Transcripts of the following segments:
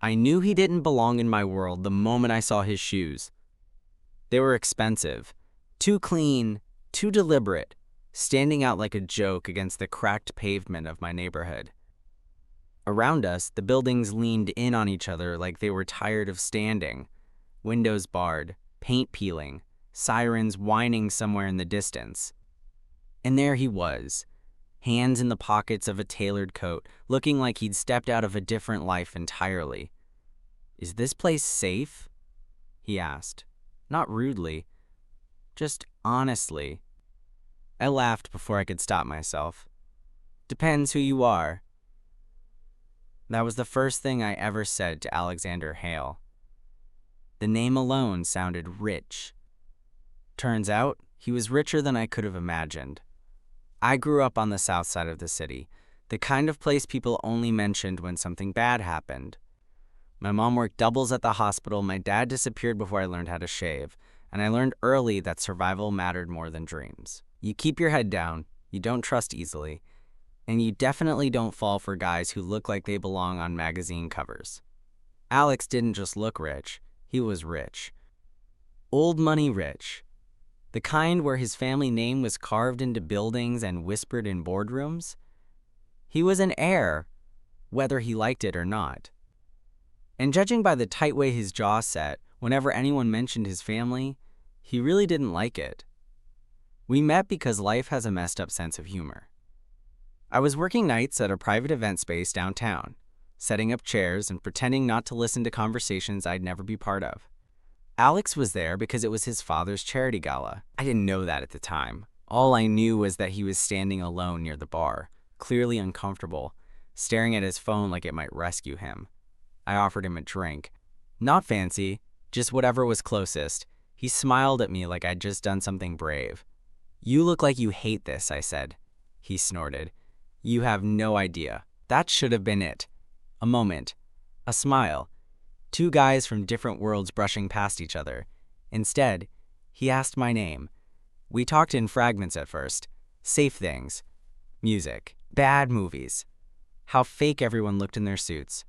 I knew he didn't belong in my world the moment I saw his shoes. They were expensive, too clean, too deliberate, standing out like a joke against the cracked pavement of my neighborhood. Around us, the buildings leaned in on each other like they were tired of standing, windows barred, paint peeling, sirens whining somewhere in the distance. And there he was, hands in the pockets of a tailored coat, looking like he'd stepped out of a different life entirely. "Is this place safe?" he asked, not rudely, just honestly. I laughed before I could stop myself. "Depends who you are." That was the first thing I ever said to Alexander Hale. The name alone sounded rich. Turns out, he was richer than I could have imagined. I grew up on the south side of the city, the kind of place people only mentioned when something bad happened. My mom worked doubles at the hospital, my dad disappeared before I learned how to shave, and I learned early that survival mattered more than dreams. You keep your head down, you don't trust easily, and you definitely don't fall for guys who look like they belong on magazine covers. Alex didn't just look rich, he was rich. Old money rich. The kind where his family name was carved into buildings and whispered in boardrooms. He was an heir, whether he liked it or not. And judging by the tight way his jaw set whenever anyone mentioned his family, he really didn't like it. We met because life has a messed up sense of humor. I was working nights at a private event space downtown, setting up chairs and pretending not to listen to conversations I'd never be part of. Alex was there because it was his father's charity gala. I didn't know that at the time. All I knew was that he was standing alone near the bar, clearly uncomfortable, staring at his phone like it might rescue him. I offered him a drink. Not fancy, just whatever was closest. He smiled at me like I'd just done something brave. "You look like you hate this," I said. He snorted. "You have no idea." That should have been it. A moment. A smile. Two guys from different worlds brushing past each other. Instead, he asked my name. We talked in fragments at first. Safe things. Music. Bad movies. How fake everyone looked in their suits.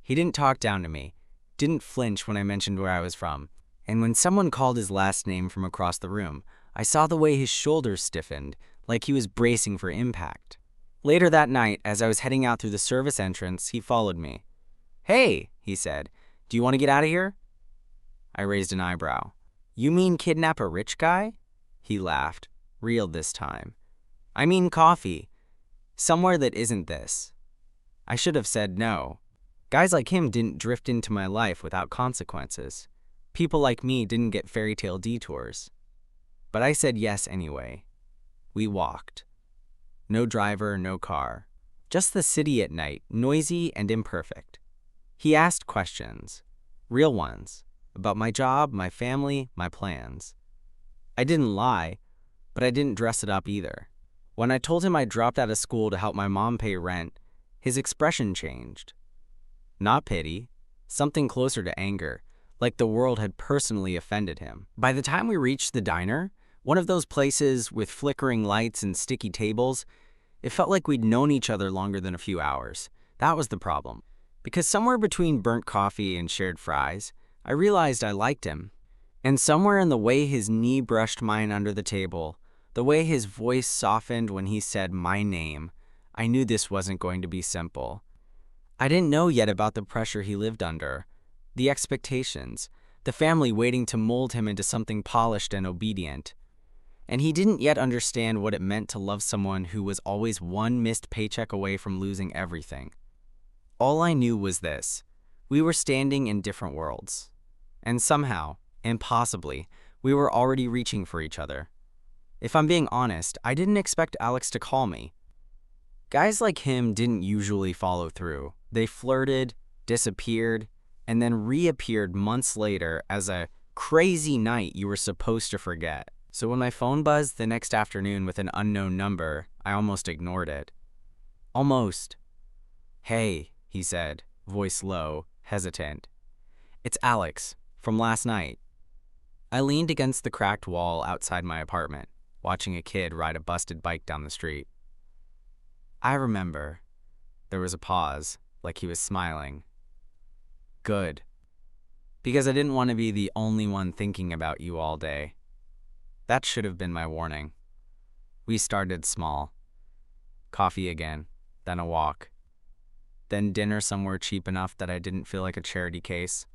He didn't talk down to me. Didn't flinch when I mentioned where I was from. And when someone called his last name from across the room, I saw the way his shoulders stiffened, like he was bracing for impact. Later that night, as I was heading out through the service entrance, he followed me. "Hey," he said, "do you want to get out of here?" I raised an eyebrow. "You mean kidnap a rich guy?" He laughed, real this time. "I mean coffee. Somewhere that isn't this." I should have said no. Guys like him didn't drift into my life without consequences. People like me didn't get fairy tale detours. But I said yes anyway. We walked. No driver, no car. Just the city at night, noisy and imperfect. He asked questions, real ones, about my job, my family, my plans. I didn't lie, but I didn't dress it up either. When I told him I dropped out of school to help my mom pay rent, his expression changed. Not pity, something closer to anger, like the world had personally offended him. By the time we reached the diner, one of those places with flickering lights and sticky tables, it felt like we'd known each other longer than a few hours. That was the problem. Because somewhere between burnt coffee and shared fries, I realized I liked him. And somewhere in the way his knee brushed mine under the table, the way his voice softened when he said my name, I knew this wasn't going to be simple. I didn't know yet about the pressure he lived under, the expectations, the family waiting to mold him into something polished and obedient. And he didn't yet understand what it meant to love someone who was always one missed paycheck away from losing everything. All I knew was this: we were standing in different worlds. And somehow, impossibly, we were already reaching for each other. If I'm being honest, I didn't expect Alex to call me. Guys like him didn't usually follow through. They flirted, disappeared, and then reappeared months later as a crazy night you were supposed to forget. So when my phone buzzed the next afternoon with an unknown number, I almost ignored it. Almost. "Hey," he said, voice low, hesitant. "It's Alex, from last night." I leaned against the cracked wall outside my apartment, watching a kid ride a busted bike down the street. "I remember." There was a pause, like he was smiling. Good. Because I didn't want to be the only one thinking about you all day. That should have been my warning. We started small. Coffee again, then a walk. Then dinner somewhere cheap enough that I didn't feel like a charity case.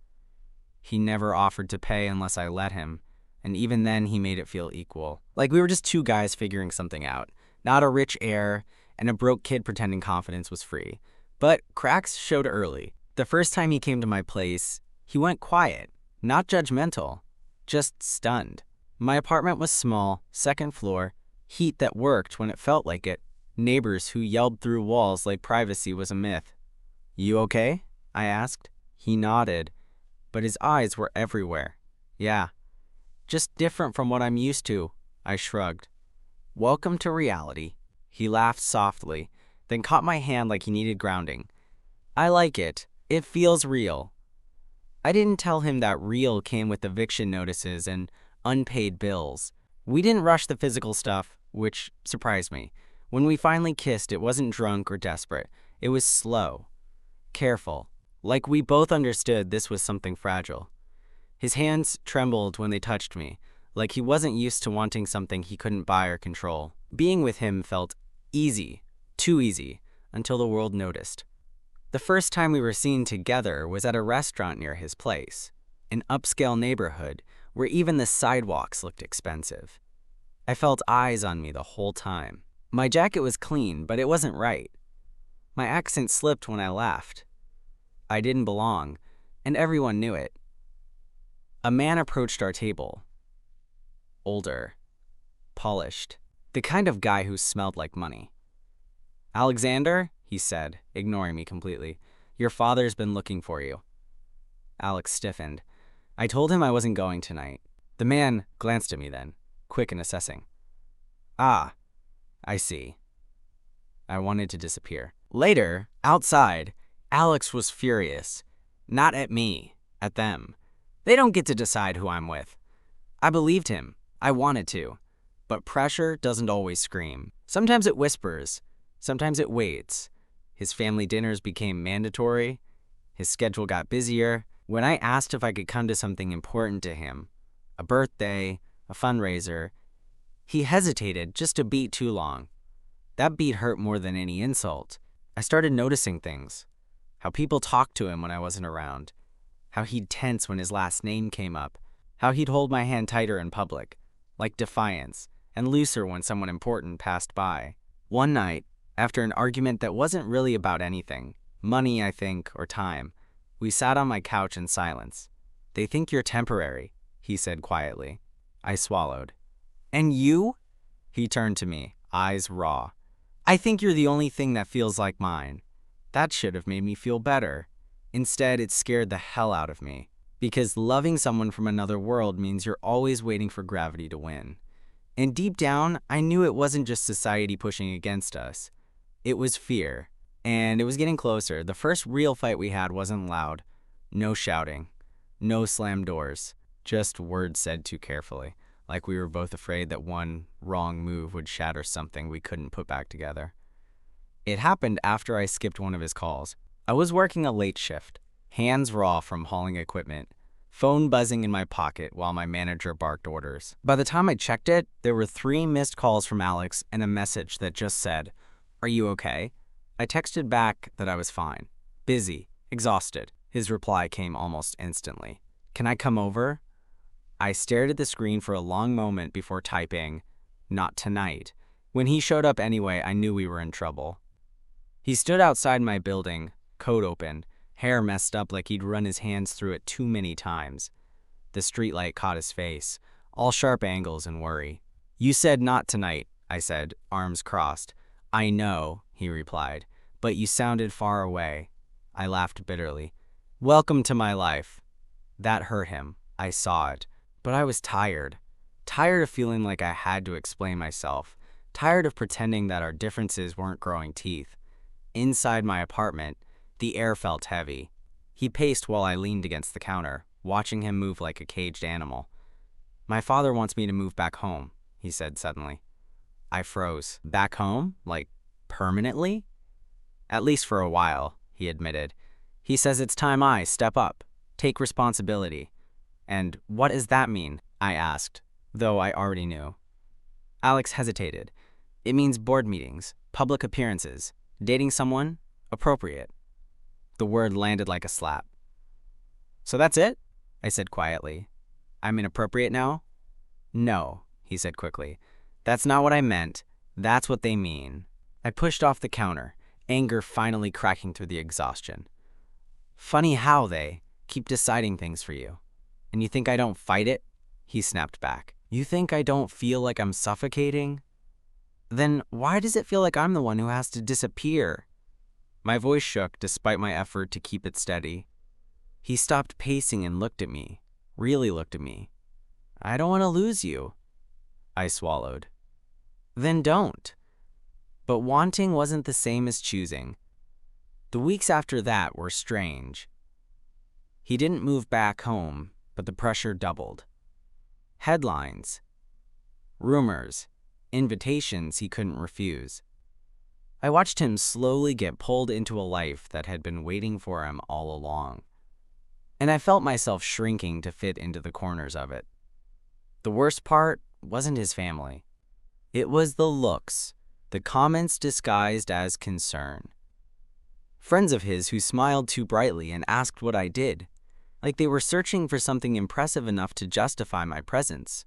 He never offered to pay unless I let him, and even then he made it feel equal. Like we were just two guys figuring something out, not a rich heir and a broke kid pretending confidence was free. But cracks showed early. The first time he came to my place, he went quiet, not judgmental, just stunned. My apartment was small, second floor, heat that worked when it felt like it, neighbors who yelled through walls like privacy was a myth. "You okay?" I asked. He nodded, but his eyes were everywhere. "Yeah, just different from what I'm used to," I shrugged. "Welcome to reality." He laughed softly, then caught my hand like he needed grounding. "I like it. It feels real." I didn't tell him that real came with eviction notices and unpaid bills. We didn't rush the physical stuff, which surprised me. When we finally kissed, it wasn't drunk or desperate. It was slow, careful, like we both understood this was something fragile. His hands trembled when they touched me, like he wasn't used to wanting something he couldn't buy or control. Being with him felt easy, too easy, until the world noticed. The first time we were seen together was at a restaurant near his place, an upscale neighborhood where even the sidewalks looked expensive. I felt eyes on me the whole time. My jacket was clean, but it wasn't right. My accent slipped when I laughed. I didn't belong, and everyone knew it. A man approached our table. Older, polished, the kind of guy who smelled like money. "Alexander," he said, ignoring me completely, "your father's been looking for you." Alex stiffened. I told him I wasn't going tonight. The man glanced at me then, quick and assessing. "Ah, I see." I wanted to disappear. Later, outside, Alex was furious. Not at me, at them. They don't get to decide who I'm with. I believed him. I wanted to. But pressure doesn't always scream. Sometimes it whispers. Sometimes it waits. His family dinners became mandatory. His schedule got busier. When I asked if I could come to something important to him, a birthday, a fundraiser, he hesitated just a beat too long. That beat hurt more than any insult. I started noticing things. How people talked to him when I wasn't around. How he'd tense when his last name came up. How he'd hold my hand tighter in public, like defiance, and looser when someone important passed by. One night, after an argument that wasn't really about anything, money, I think, or time, we sat on my couch in silence. "They think you're temporary," he said quietly. I swallowed. "And you?" He turned to me, eyes raw. "I think you're the only thing that feels like mine." That should have made me feel better. Instead, it scared the hell out of me. Because loving someone from another world means you're always waiting for gravity to win. And deep down, I knew it wasn't just society pushing against us. It was fear. And it was getting closer. The first real fight we had wasn't loud. No shouting. No slammed doors. Just words said too carefully. Like we were both afraid that one wrong move would shatter something we couldn't put back together. It happened after I skipped one of his calls. I was working a late shift, hands raw from hauling equipment, phone buzzing in my pocket while my manager barked orders. By the time I checked it, there were 3 missed calls from Alex and a message that just said, "Are you okay?" I texted back that I was fine. Busy, exhausted. His reply came almost instantly. "Can I come over?" I stared at the screen for a long moment before typing, "Not tonight." When he showed up anyway, I knew we were in trouble. He stood outside my building, coat open, hair messed up like he'd run his hands through it too many times. The streetlight caught his face, all sharp angles and worry. "You said not tonight," I said, arms crossed. "I know," he replied, "but you sounded far away." I laughed bitterly. "Welcome to my life." That hurt him. I saw it. But I was tired. Tired of feeling like I had to explain myself. Tired of pretending that our differences weren't growing teeth. Inside my apartment, the air felt heavy. He paced while I leaned against the counter, watching him move like a caged animal. "My father wants me to move back home," he said suddenly. I froze. "Back home? Like, permanently?" "At least for a while," he admitted. He says it's time I step up, take responsibility. And what does that mean? I asked, though I already knew. Alex hesitated. It means board meetings, public appearances, dating someone, appropriate. The word landed like a slap. So that's it? I said quietly. I'm inappropriate now? No, he said quickly. That's not what I meant. That's what they mean. I pushed off the counter, anger finally cracking through the exhaustion. Funny how they keep deciding things for you. And you think I don't fight it? He snapped back. You think I don't feel like I'm suffocating? Then why does it feel like I'm the one who has to disappear? My voice shook despite my effort to keep it steady. He stopped pacing and looked at me, really looked at me. I don't want to lose you. I swallowed. Then don't. But wanting wasn't the same as choosing. The weeks after that were strange. He didn't move back home, but the pressure doubled. Headlines, rumors, invitations he couldn't refuse. I watched him slowly get pulled into a life that had been waiting for him all along. And I felt myself shrinking to fit into the corners of it. The worst part wasn't his family. It was the looks, the comments disguised as concern. Friends of his who smiled too brightly and asked what I did, like they were searching for something impressive enough to justify my presence.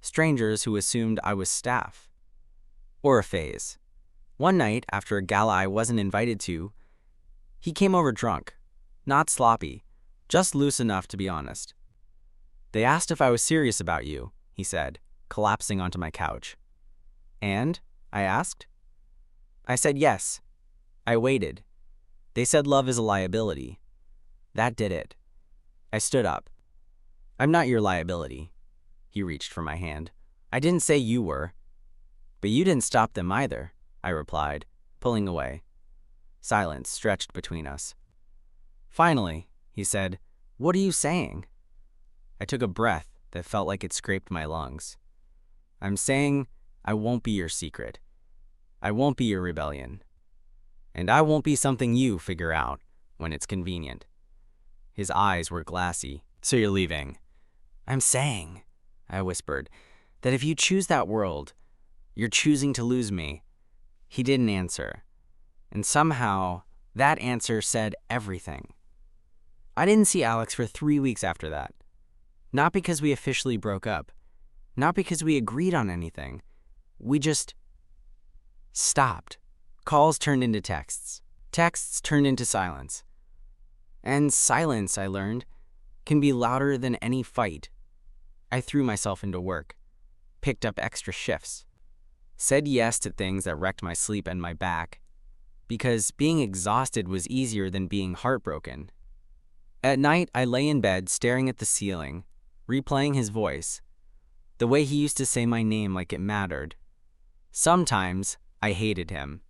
Strangers who assumed I was staff. Or a phase. One night, after a gala I wasn't invited to, he came over drunk, not sloppy, just loose enough to be honest. They asked if I was serious about you, he said, collapsing onto my couch. And? I asked. I said yes. I waited. They said love is a liability. That did it. I stood up. I'm not your liability. He reached for my hand. I didn't say you were. But you didn't stop them either, I replied, pulling away. Silence stretched between us. Finally, he said, what are you saying? I took a breath that felt like it scraped my lungs. I'm saying I won't be your secret. I won't be your rebellion. And I won't be something you figure out when it's convenient. His eyes were glassy. So you're leaving? I'm saying, I whispered, that if you choose that world, you're choosing to lose me. He didn't answer. And somehow, that answer said everything. I didn't see Alex for 3 weeks after that. Not because we officially broke up. Not because we agreed on anything. We just stopped. Calls turned into texts. Texts turned into silence. And silence, I learned, can be louder than any fight. I threw myself into work, picked up extra shifts, said yes to things that wrecked my sleep and my back, because being exhausted was easier than being heartbroken. At night, I lay in bed staring at the ceiling, replaying his voice, the way he used to say my name like it mattered. Sometimes I hated him.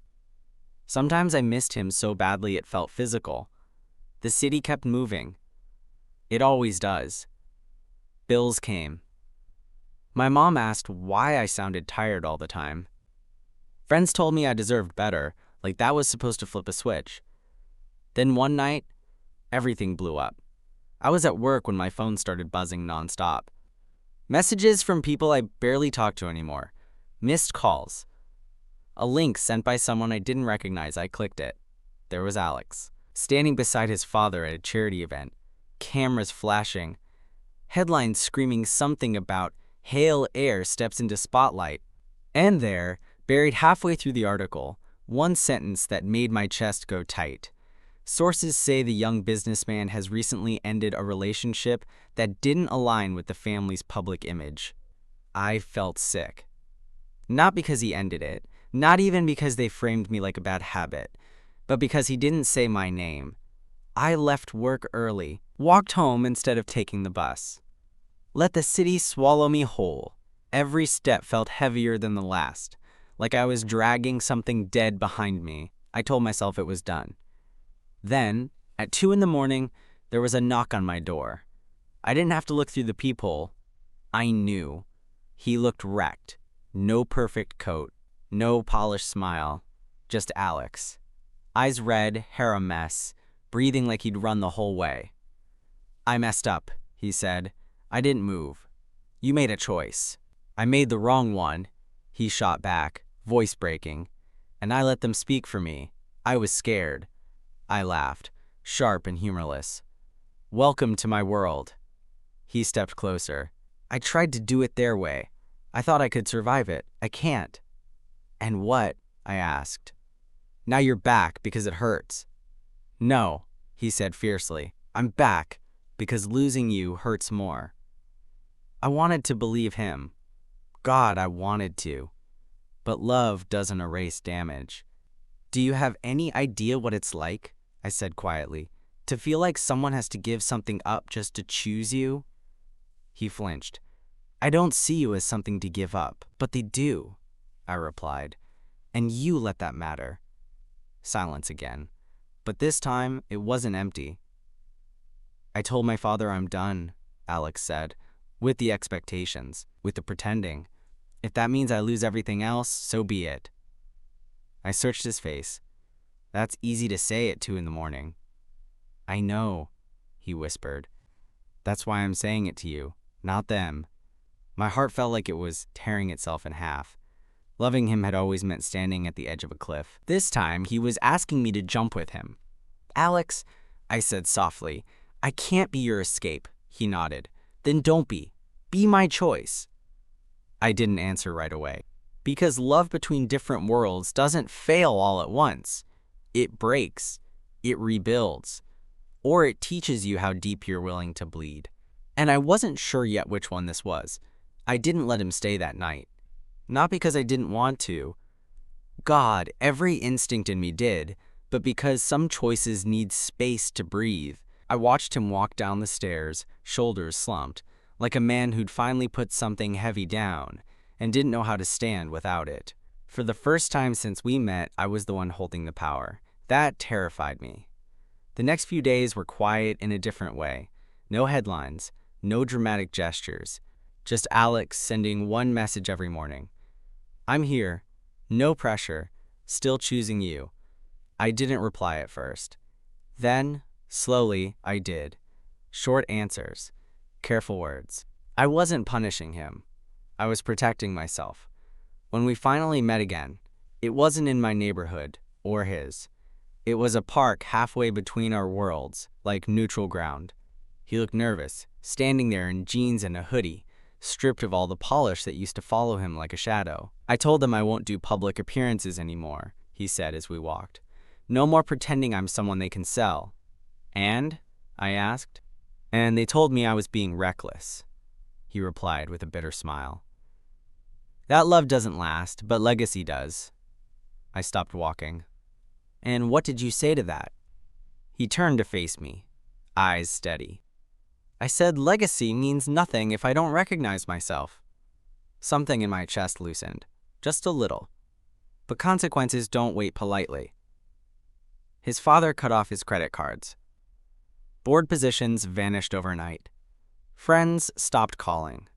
Sometimes I missed him so badly it felt physical. The city kept moving. It always does. Bills came. My mom asked why I sounded tired all the time. Friends told me I deserved better, like that was supposed to flip a switch. Then one night, everything blew up. I was at work when my phone started buzzing nonstop. Messages from people I barely talk to anymore. Missed calls. A link sent by someone I didn't recognize. I clicked it. There was Alex, standing beside his father at a charity event. Cameras flashing. Headlines screaming something about Heir steps into spotlight. And there, buried halfway through the article, one sentence that made my chest go tight. Sources say the young businessman has recently ended a relationship that didn't align with the family's public image. I felt sick. Not because he ended it, not even because they framed me like a bad habit, but because he didn't say my name. I left work early, walked home instead of taking the bus. Let the city swallow me whole. Every step felt heavier than the last, like I was dragging something dead behind me. I told myself it was done. Then, at 2 a.m, there was a knock on my door. I didn't have to look through the peephole. I knew. He looked wrecked. No perfect coat, no polished smile, just Alex. Eyes red, hair a mess, breathing like he'd run the whole way. "I messed up," he said. "I didn't move. You made a choice." "I made the wrong one," he shot back, voice breaking. "And I let them speak for me. I was scared." I laughed, sharp and humorless. "Welcome to my world." He stepped closer. "I tried to do it their way. I thought I could survive it. I can't." "And what?" I asked. "Now you're back because it hurts." "No," he said fiercely. "I'm back because losing you hurts more." I wanted to believe him. God, I wanted to. But love doesn't erase damage. "Do you have any idea what it's like," I said quietly, "to feel like someone has to give something up just to choose you?" He flinched. "I don't see you as something to give up, but they do," I replied. "And you let that matter." Silence again. But this time, it wasn't empty. "I told my father I'm done," Alex said, "with the expectations, with the pretending. If that means I lose everything else, so be it." I searched his face. "That's easy to say at 2 a.m. "I know," he whispered. "That's why I'm saying it to you, not them." My heart felt like it was tearing itself in half. Loving him had always meant standing at the edge of a cliff. This time, he was asking me to jump with him. "Alex," I said softly, "I can't be your escape." He nodded. "Then don't be. Be my choice." I didn't answer right away. Because love between different worlds doesn't fail all at once. It breaks. It rebuilds. Or it teaches you how deep you're willing to bleed. And I wasn't sure yet which one this was. I didn't let him stay that night. Not because I didn't want to. God, every instinct in me did, but because some choices need space to breathe. I watched him walk down the stairs, shoulders slumped, like a man who'd finally put something heavy down and didn't know how to stand without it. For the first time since we met, I was the one holding the power. That terrified me. The next few days were quiet in a different way. No headlines, no dramatic gestures, just Alex sending one message every morning. "I'm here. No pressure. Still choosing you." I didn't reply at first. Then, slowly, I did. Short answers. Careful words. I wasn't punishing him. I was protecting myself. When we finally met again, it wasn't in my neighborhood or his. It was a park halfway between our worlds, like neutral ground. He looked nervous, standing there in jeans and a hoodie, stripped of all the polish that used to follow him like a shadow. "I told them I won't do public appearances anymore," he said as we walked. "No more pretending I'm someone they can sell." "And?" I asked. "And they told me I was being reckless," he replied with a bitter smile. "That love doesn't last, but legacy does." I stopped walking. "And what did you say to that?" He turned to face me, eyes steady. "I said legacy means nothing if I don't recognize myself." Something in my chest loosened, just a little. But consequences don't wait politely. His father cut off his credit cards. Board positions vanished overnight. Friends stopped calling.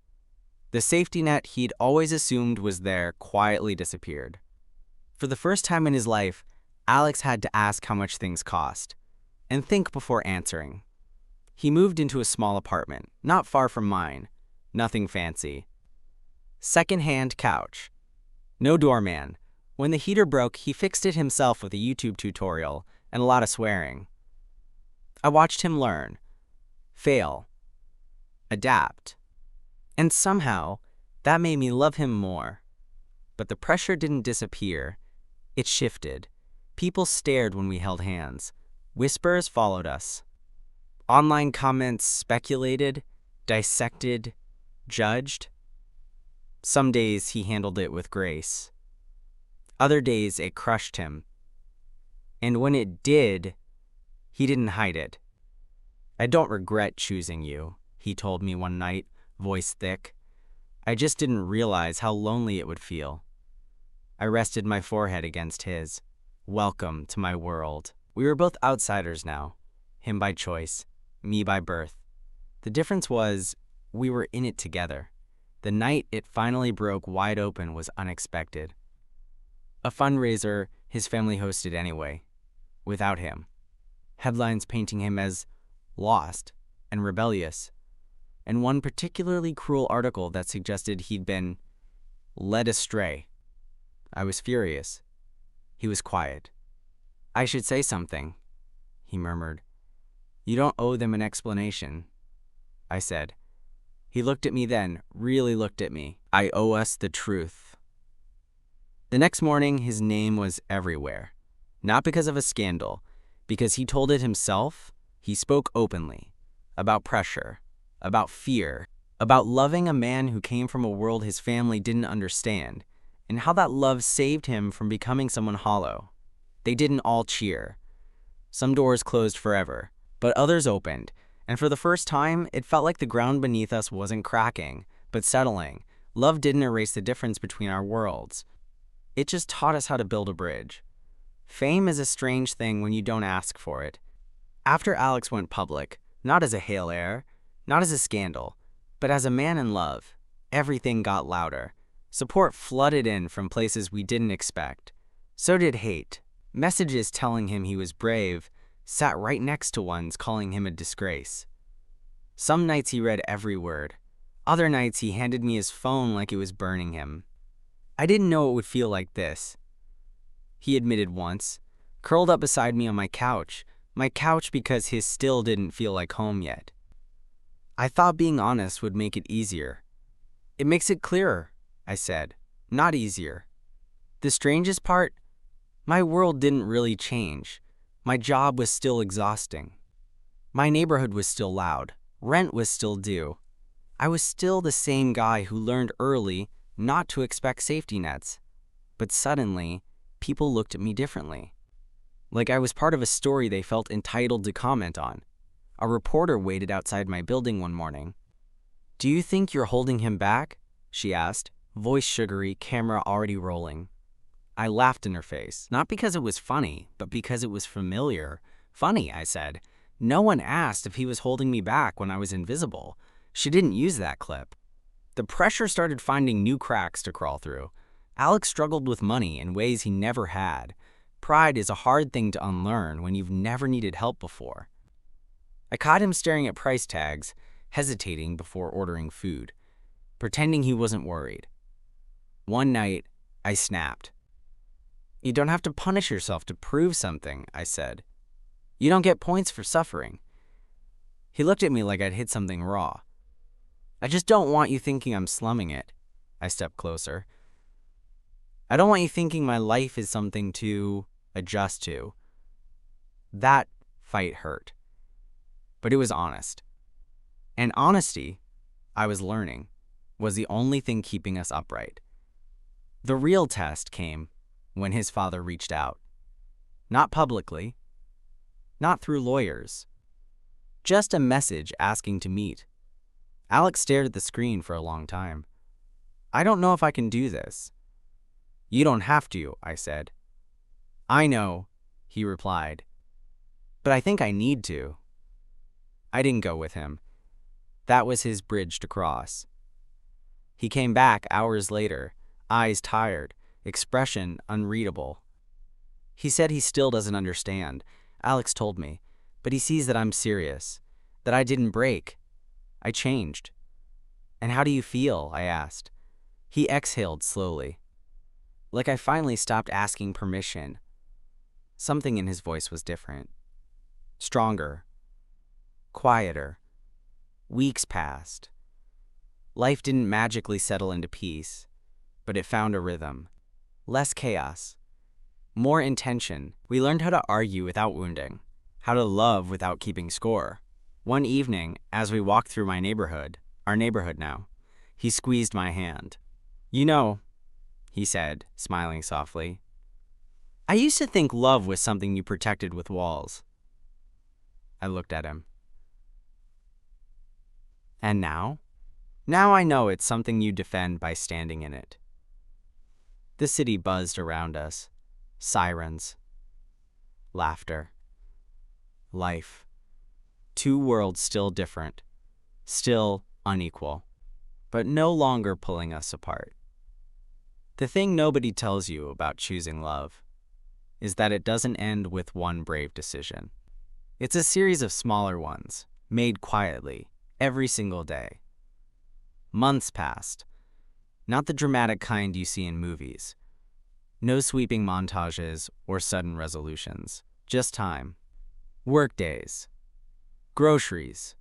The safety net he'd always assumed was there quietly disappeared. For the first time in his life, Alex had to ask how much things cost, and think before answering. He moved into a small apartment, not far from mine. Nothing fancy. Second-hand couch. No doorman. When the heater broke, he fixed it himself with a YouTube tutorial and a lot of swearing. I watched him learn, fail, adapt. And somehow, that made me love him more. But the pressure didn't disappear. It shifted. People stared when we held hands. Whispers followed us. Online comments speculated, dissected, judged. Some days he handled it with grace. Other days it crushed him. And when it did, he didn't hide it. "I don't regret choosing you," he told me one night, voice thick. "I just didn't realize how lonely it would feel." I rested my forehead against his. Welcome to my world. We were both outsiders now, him by choice, me by birth. The difference was, we were in it together. The night it finally broke wide open was unexpected. A fundraiser his family hosted anyway, without him. headlines painting him as lost and rebellious, and one particularly cruel article that suggested he'd been led astray. I was furious. He was quiet. "I should say something," he murmured. "You don't owe them an explanation," I said. He looked at me then, really looked at me. "I owe us the truth." The next morning, his name was everywhere. Not because of a scandal, because he told it himself. He spoke openly about pressure, about fear, about loving a man who came from a world his family didn't understand, and how that love saved him from becoming someone hollow. They didn't all cheer. Some doors closed forever, but others opened, and for the first time, it felt like the ground beneath us wasn't cracking, but settling. Love didn't erase the difference between our worlds. It just taught us how to build a bridge. Fame is a strange thing when you don't ask for it. After Alex went public, not as a Heir, not as a scandal, but as a man in love, everything got louder. Support flooded in from places we didn't expect. So did hate. Messages telling him he was brave sat right next to ones calling him a disgrace. Some nights he read every word. Other nights he handed me his phone like it was burning him. "I didn't know it would feel like this," he admitted once, curled up beside me on my couch because his still didn't feel like home yet. "I thought being honest would make it easier." "It makes it clearer," I said, "not easier." The strangest part? My world didn't really change. My job was still exhausting. My neighborhood was still loud. Rent was still due. I was still the same guy who learned early not to expect safety nets. But suddenly, people looked at me differently. Like I was part of a story they felt entitled to comment on. A reporter waited outside my building one morning. "Do you think you're holding him back?" she asked, voice sugary, camera already rolling. I laughed in her face, not because it was funny, but because it was familiar. "Funny," I said. "No one asked if he was holding me back when I was invisible." She didn't use that clip. The pressure started finding new cracks to crawl through. Alex struggled with money in ways he never had. Pride is a hard thing to unlearn when you've never needed help before. I caught him staring at price tags, hesitating before ordering food, pretending he wasn't worried. One night, I snapped. "You don't have to punish yourself to prove something," I said. "You don't get points for suffering." He looked at me like I'd hit something raw. "I just don't want you thinking I'm slumming it." I stepped closer. "I don't want you thinking my life is something to adjust to." That fight hurt. But it was honest. And honesty, I was learning, was the only thing keeping us upright. The real test came when his father reached out. Not publicly, not through lawyers. Just a message asking to meet. Alex stared at the screen for a long time. "I don't know if I can do this." "You don't have to," I said. "I know," he replied. "But I think I need to." I didn't go with him. That was his bridge to cross. He came back hours later, eyes tired, expression unreadable. He said he still doesn't understand, Alex told me, but he sees that I'm serious, that I didn't break. I changed. "And how do you feel?" I asked. He exhaled slowly, like I finally stopped asking permission. Something in his voice was different. Stronger. Quieter. Weeks passed. Life didn't magically settle into peace, but it found a rhythm. Less chaos. More intention. We learned how to argue without wounding, how to love without keeping score. One evening, as we walked through my neighborhood, our neighborhood now, he squeezed my hand. "You know," he said, smiling softly, "I used to think love was something you protected with walls." I looked at him. "And now?" "Now I know it's something you defend by standing in it." The city buzzed around us. Sirens. Laughter. Life. Two worlds still different, still unequal, but no longer pulling us apart. The thing nobody tells you about choosing love is that it doesn't end with one brave decision. It's a series of smaller ones, made quietly, every single day. Months passed. Not the dramatic kind you see in movies. No sweeping montages or sudden resolutions. Just time. Work days. Groceries.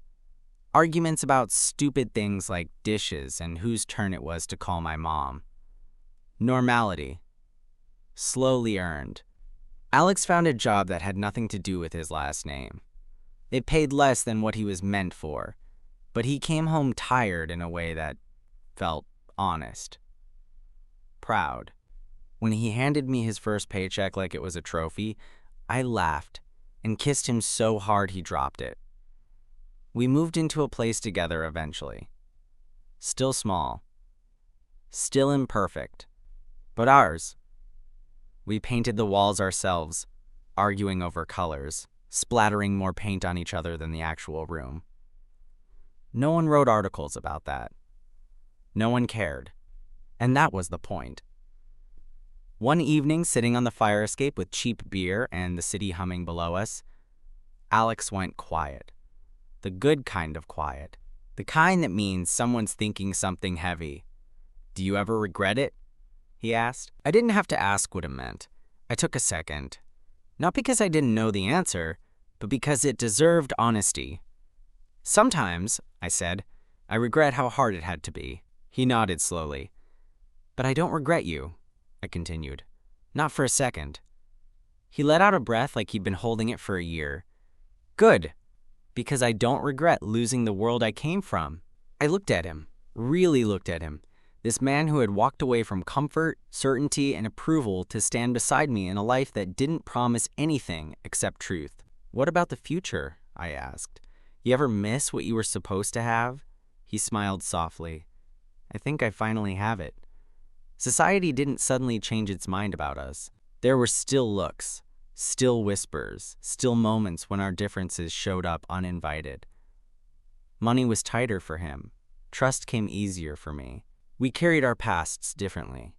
Arguments about stupid things like dishes and whose turn it was to call my mom. Normality. Slowly earned. Alex found a job that had nothing to do with his last name. It paid less than what he was meant for, but he came home tired in a way that felt honest. Proud. When he handed me his first paycheck like it was a trophy, I laughed and kissed him so hard he dropped it. We moved into a place together eventually. Still small. Still imperfect. But ours. We painted the walls ourselves, arguing over colors, splattering more paint on each other than the actual room. No one wrote articles about that. No one cared. And that was the point. One evening, sitting on the fire escape with cheap beer and the city humming below us, Alex went quiet. The good kind of quiet. The kind that means someone's thinking something heavy. "Do you ever regret it?" he asked. I didn't have to ask what it meant. I took a second. Not because I didn't know the answer, but because it deserved honesty. "Sometimes," I said, "I regret how hard it had to be." He nodded slowly. "But I don't regret you," I continued. "Not for a second." He let out a breath like he'd been holding it for a year. "Good, because I don't regret losing the world I came from." I looked at him, really looked at him, this man who had walked away from comfort, certainty, and approval to stand beside me in a life that didn't promise anything except truth. "What about the future?" I asked. "You ever miss what you were supposed to have?" He smiled softly. "I think I finally have it." Society didn't suddenly change its mind about us. There were still looks, still whispers, still moments when our differences showed up uninvited. Money was tighter for him. Trust came easier for me. We carried our pasts differently.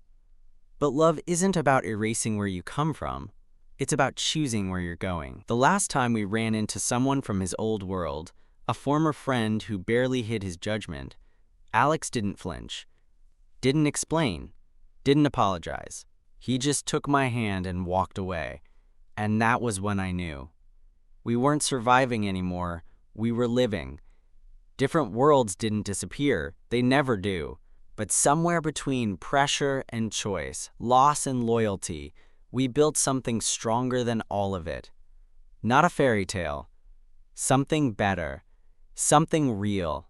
But love isn't about erasing where you come from. It's about choosing where you're going. The last time we ran into someone from his old world, a former friend who barely hid his judgment, Alex didn't flinch, didn't explain, didn't apologize. He just took my hand and walked away. And that was when I knew. We weren't surviving anymore, we were living. Different worlds didn't disappear, they never do. But somewhere between pressure and choice, loss and loyalty, we built something stronger than all of it. Not a fairy tale. Something better. Something real.